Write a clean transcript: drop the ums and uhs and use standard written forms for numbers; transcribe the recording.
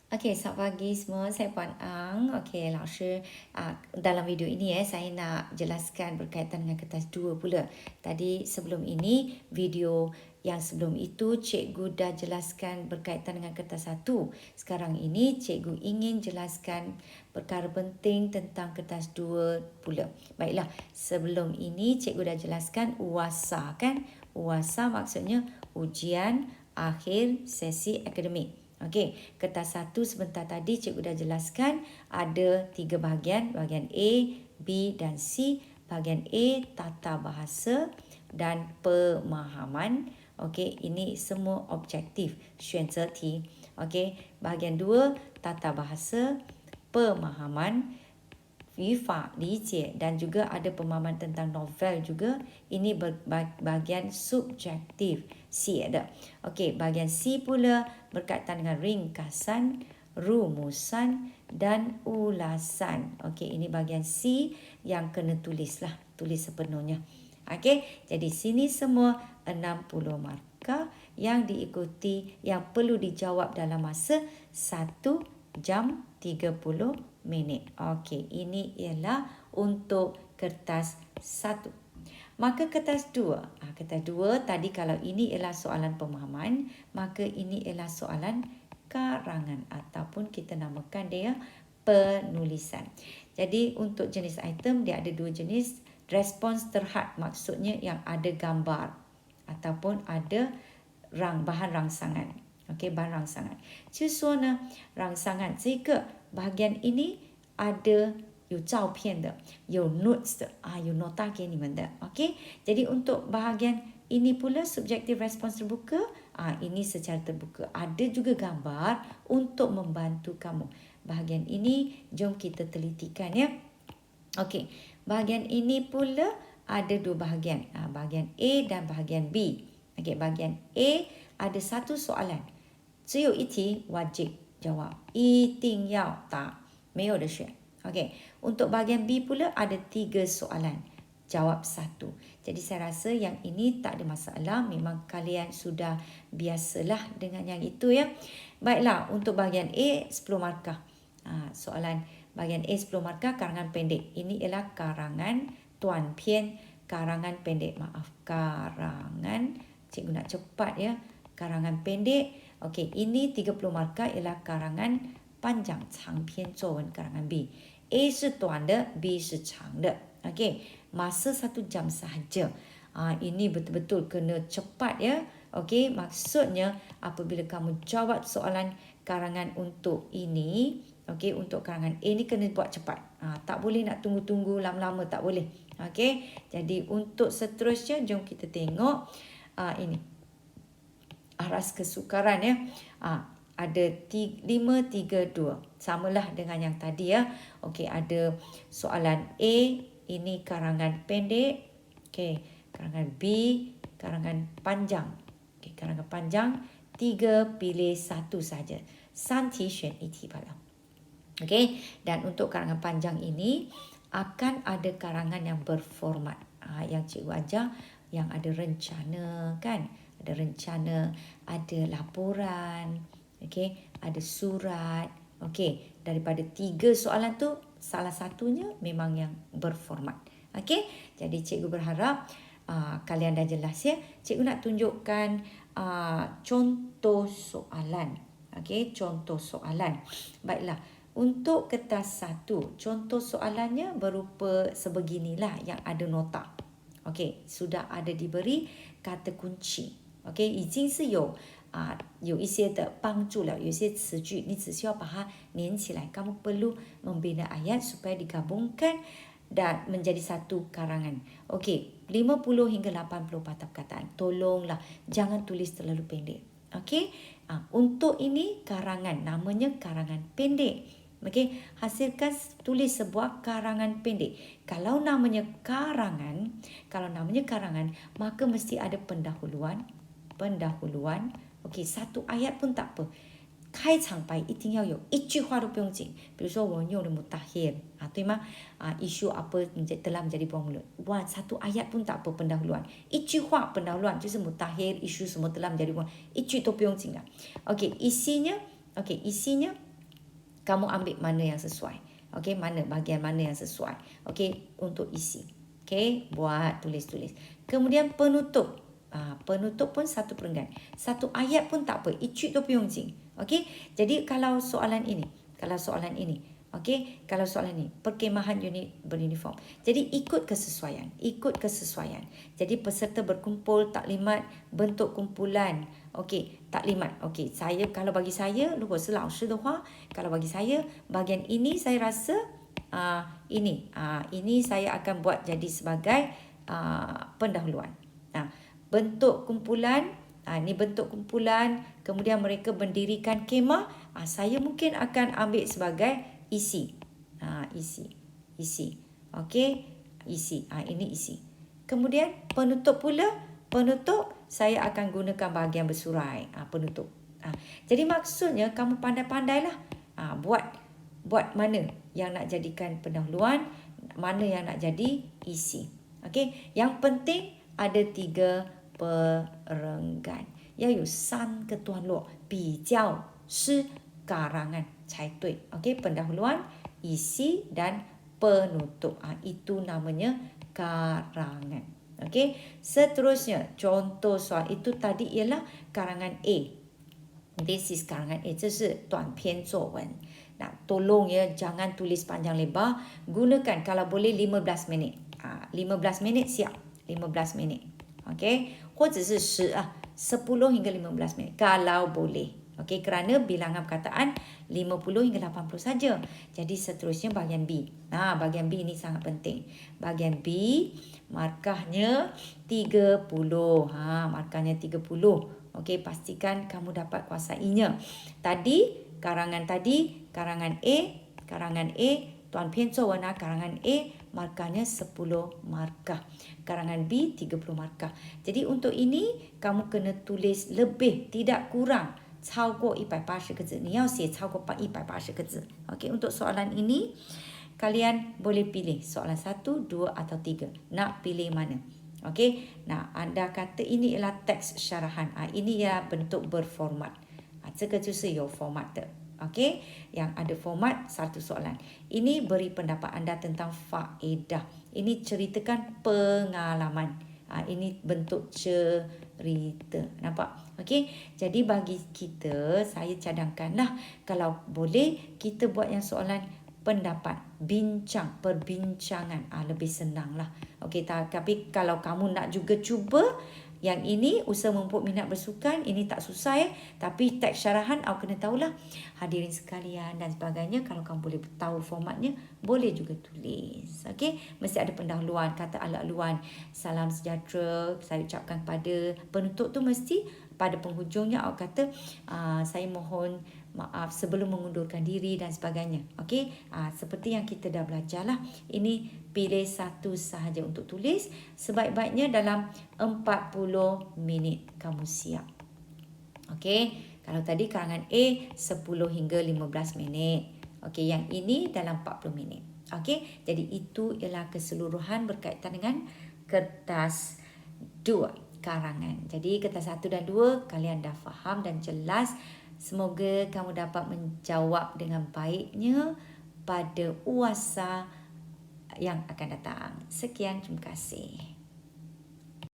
Okey, selamat pagi semua. Saya Puan Ang. Okey, 老师, dalam video ini saya nak jelaskan berkaitan dengan kertas 2 pula. Tadi sebelum ini, video yang sebelum itu cikgu dah jelaskan berkaitan dengan kertas 1. Sekarang ini cikgu ingin jelaskan perkara penting tentang kertas 2 pula. Baiklah, sebelum ini cikgu dah jelaskan UASA kan? UASA maksudnya ujian akhir sesi akademik. Okey, kertas 1 sebentar tadi cikgu dah jelaskan ada 3 bahagian. Bahagian A, B dan C. Bahagian A, tata bahasa dan pemahaman. Okey, ini semua objektif. 选择题. Okey, bahagian 2, tata bahasa, pemahaman, 语法理解 dan juga ada pemahaman tentang novel juga. Ini bahagian subjektif. C ada. Okey, bahagian C pula berkaitan dengan ringkasan, rumusan dan ulasan. Okey, ini bahagian C yang kena tulislah, tulis sepenuhnya. Okey, jadi sini semua 60 markah yang diikuti, yang perlu dijawab dalam masa 1 jam 30 minit. Okey, ini ialah untuk kertas 1. Maka kertas 2. Kertas 2 tadi kalau ini ialah soalan pemahaman, maka ini ialah soalan karangan ataupun kita namakan dia penulisan. Jadi untuk jenis item dia ada 2 jenis. Respons terhad maksudnya yang ada gambar ataupun ada bahan rangsangan. Okey, bahan rangsangan. 就是说呢，rangsangan 这个 bahagian ini ada 有照片的，有 notes 的有 nota 给你们的。Okey, jadi untuk bahagian ini pula subjektif respons terbuka, ini secara terbuka. Ada juga gambar untuk membantu kamu. Bahagian ini jom kita telitikan ya. Okey, bahagian ini pula ada 2 bahagian. Bahagian A dan bahagian B. Okey, bahagian A ada 1 soalan. 只有一题 wajib jawab. 一定要答，没有的选。Okey, untuk bahagian B pula ada 3 soalan. Jawab 1. Jadi saya rasa yang ini tak ada masalah. Memang kalian sudah biasalah dengan yang itu ya. Baiklah, untuk bahagian A 10 markah. Soalan bahagian A 10 markah karangan pendek. Ini ialah karangan tuan pian, karangan pendek. Maaf, karangan. Cikgu nak cepat ya. Karangan pendek. Okey, ini 30 markah ialah karangan panjang, 长篇作文 karangan B. A 是短的 B 是长的. Okey, masa 1 jam sahaja. Ini betul-betul kena cepat ya. Okey, maksudnya apabila kamu jawab soalan karangan untuk ini, okey, untuk karangan A ni kena buat cepat. Tak boleh nak tunggu-tunggu lama-lama, tak boleh. Okey, jadi untuk seterusnya jom kita tengok ini. Aras kesukaran ya. Ada 5, 3, 2. Samalah dengan yang tadi ya. Okey, ada soalan A, ini karangan pendek. Okey, karangan B, karangan panjang. Okey, karangan panjang 3, pilih 1 saja. 3题选1题罢了. Okey, dan untuk karangan panjang ini akan ada karangan yang berformat. Yang cikgu ajar yang ada rencana kan. Ada rencana, ada laporan, okey, ada surat. Okey, daripada 3 soalan tu salah satunya memang yang berformat. Okey, jadi cikgu berharap kalian dah jelas ya. Cikgu nak tunjukkan contoh soalan. Okey, contoh soalan. Baiklah, untuk kertas 1, contoh soalannya berupa sebeginilah yang ada nota. Okey, sudah ada diberi kata kunci. OK， 已经是有一些的帮助了，有一些词句，你只需要把它连起来。Kamu perlu membina ayat supaya digabungkan dan menjadi satu karangan. Okey, 50 hingga 80 patah perkataan. Tolonglah jangan tulis terlalu pendek. Okey, untuk ini karangan, namanya karangan pendek. Okey, hasilkan tulis sebuah karangan pendek. Kalau namanya karangan, maka mesti ada pendahuluan. Okey, 1 ayat pun tak apa. 开场白一定要有一句话都不用紧，比如说我们用的 mutakhir， 对吗？isu apa telah menjadi buang mulut. Buat 1 ayat pun tak apa pendahuluan. 一句话 pendahuluan 就是 mutakhir, isu semua telah menjadi buang. 一句都不用紧了。Okey, isinya Kamu ambil mana yang sesuai. Okey, bahagian mana yang sesuai. Okey, untuk isi. Okey, buat tulis-tulis. Kemudian penutup. Penutup pun satu perenggan. Satu ayat pun tak apa. Icut tu piyong jing. Okey, jadi kalau soalan ini. Okey, kalau soalan ni, perkemahan unit beruniform. Jadi ikut kesesuaian. Jadi peserta berkumpul, taklimat, bentuk kumpulan. Okey, taklimat. Okey, kalau bagi saya, 如果是老师的话, kalau bagi saya, bahagian ini saya rasa ini saya akan buat jadi sebagai pendahuluan. Bentuk kumpulan, ni bentuk kumpulan, kemudian mereka mendirikan kemah, saya mungkin akan ambil sebagai isi. Isi. Okey, isi. Ini isi. Kemudian penutup pula, saya akan gunakan bahagian bersurai, penutup. Jadi maksudnya kamu pandai-pandailah buat mana yang nak jadikan pendahuluan, mana yang nak jadi isi. Okey, yang penting ada 3 perenggan. 要有3个段落，比较是karangan 才对。Okey, pendahuluan, isi dan penutup. Itu namanya karangan. Okey, seterusnya contoh soal itu tadi ialah karangan A. This is karangan A. 这是短篇作文. Tolong ya, jangan tulis panjang lebar. Gunakan kalau boleh 15 minit. 15 minit siap. 15 minit. Okey, 或者是10 hingga 15 minit kalau boleh. Okey, kerana bilangan perkataan 50 hingga 80 saja. Jadi seterusnya bahagian B. Bahagian B ini sangat penting. Bahagian B, markahnya 30. Markahnya 30. Okey, pastikan kamu dapat kuasainya. Karangan A, Tuan Pian Cowana karangan A, markahnya 10 markah. Karangan B, 30 markah. Jadi untuk ini, kamu kena tulis lebih, tidak kurang. 超过180个字. 你要写超过180个字. Okey, untuk soalan ini, kalian boleh pilih soalan 1, 2 atau 3. Nak pilih mana? Okey, anda kata ini ialah teks syarahan. Ini ya bentuk berformat. 这个就是有 format 的. Okey, yang ada format satu soalan. Ini beri pendapat anda tentang faedah. Ini ceritakan pengalaman. Ini bentuk cerita. Nampak? Okey, jadi bagi kita, saya cadangkanlah kalau boleh kita buat yang soalan pendapat, perbincangan. Lebih senanglah. Okey, tapi kalau kamu nak juga cuba yang ini, usaha memupuk minat bersukan, ini tak susah tapi teks syarahan awak kena tahulah. Hadirin sekalian dan sebagainya, kalau kamu boleh tahu formatnya, boleh juga tulis. Okey, mesti ada pendahuluan, kata ala-aluan, salam sejahtera saya ucapkan kepada penutup tu, mesti pada penghujungnya awak kata saya mohon maaf sebelum mengundurkan diri dan sebagainya. Okey, seperti yang kita dah belajarlah. Ini pilih satu sahaja untuk tulis. Sebaik-baiknya dalam 40 minit kamu siap. Okey, kalau tadi karangan A 10 hingga 15 minit. Okey, yang ini dalam 40 minit. Okey, jadi itu ialah keseluruhan berkaitan dengan kertas 2 karangan. Jadi kertas 1 dan 2 kalian dah faham dan jelas. Semoga kamu dapat menjawab dengan baiknya pada UASA yang akan datang. Sekian, terima kasih.